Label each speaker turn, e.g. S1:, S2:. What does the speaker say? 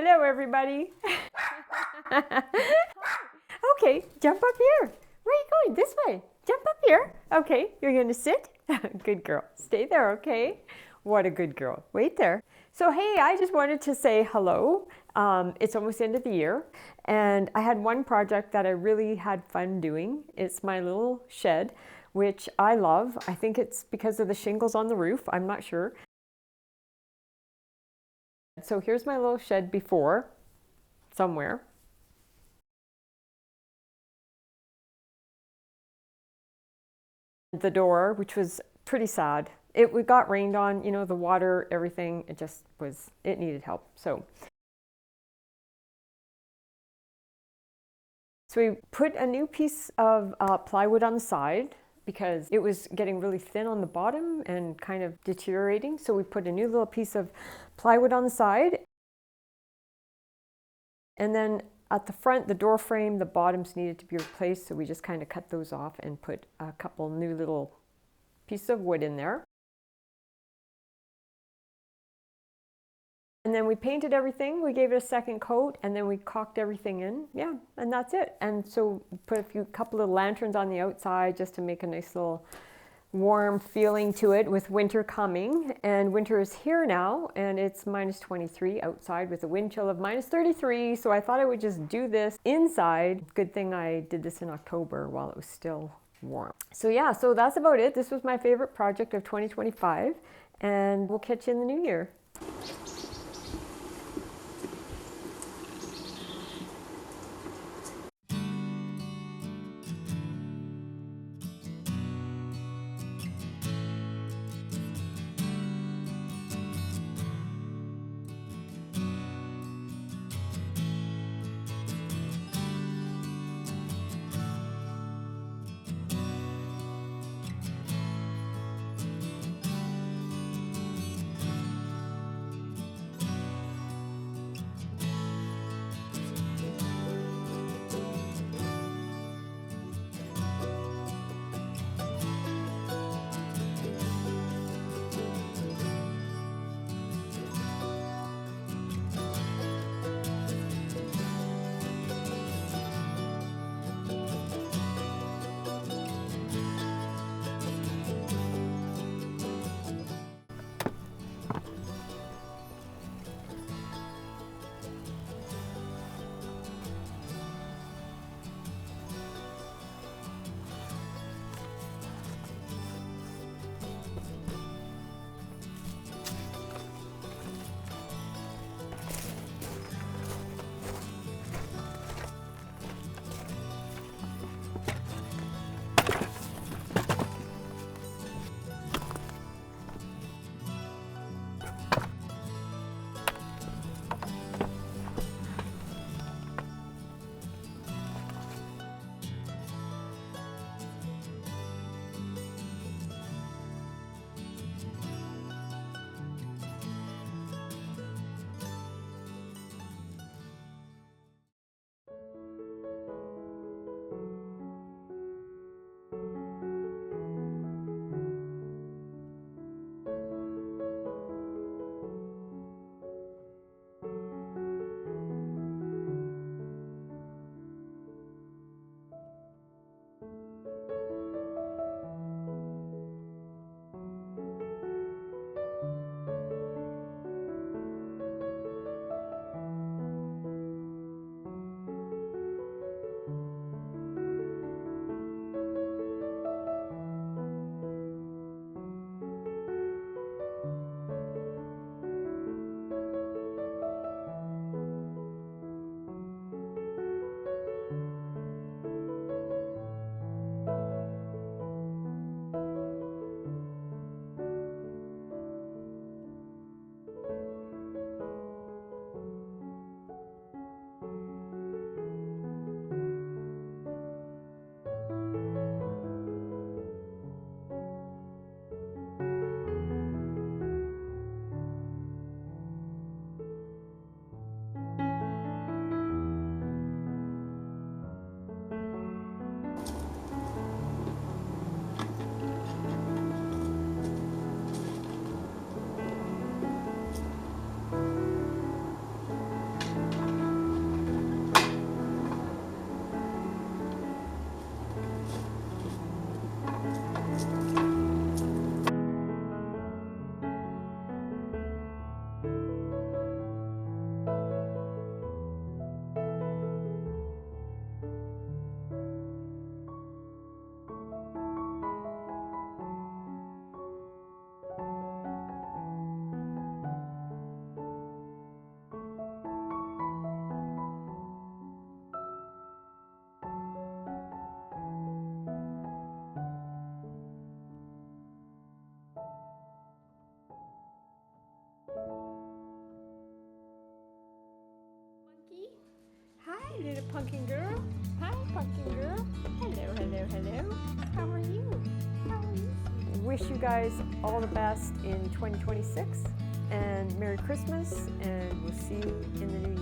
S1: Hello, everybody. Okay, jump up here. Where are you going? This way. Jump up here. Okay, you're going to sit? Good girl. Stay there, okay? What a good girl. Wait there. So, hey, I just wanted to say hello. It's almost the end of the year, and I had one project that I really had fun doing. It's my little shed, which I love. I think it's because of the shingles on the roof. I'm not sure. So here's my little shed before, somewhere. The door, which was pretty sad. We got rained on, the water, everything. It needed help. So we put a new piece of plywood on the side because it was getting really thin on the bottom and kind of deteriorating. So we put a new little piece of plywood on the side. And then at the front, the door frame, the bottoms needed to be replaced. So we just kind of cut those off and put a couple new little pieces of wood in there. And then we painted everything, we gave it a second coat, and then we caulked everything in. Yeah, and that's it. And so put a couple of lanterns on the outside just to make a nice little warm feeling to it with winter coming. And winter is here now, and it's minus 23 outside with a wind chill of minus 33. So I thought I would just do this inside. Good thing I did this in October while it was still warm. So yeah, so that's about it. This was my favorite project of 2025, and we'll catch you in the new year. Hi, little pumpkin girl. Hi, pumpkin girl. Hello, hello, hello. How are you? How are you? Wish you guys all the best in 2026 and Merry Christmas, and we'll see you in the new year.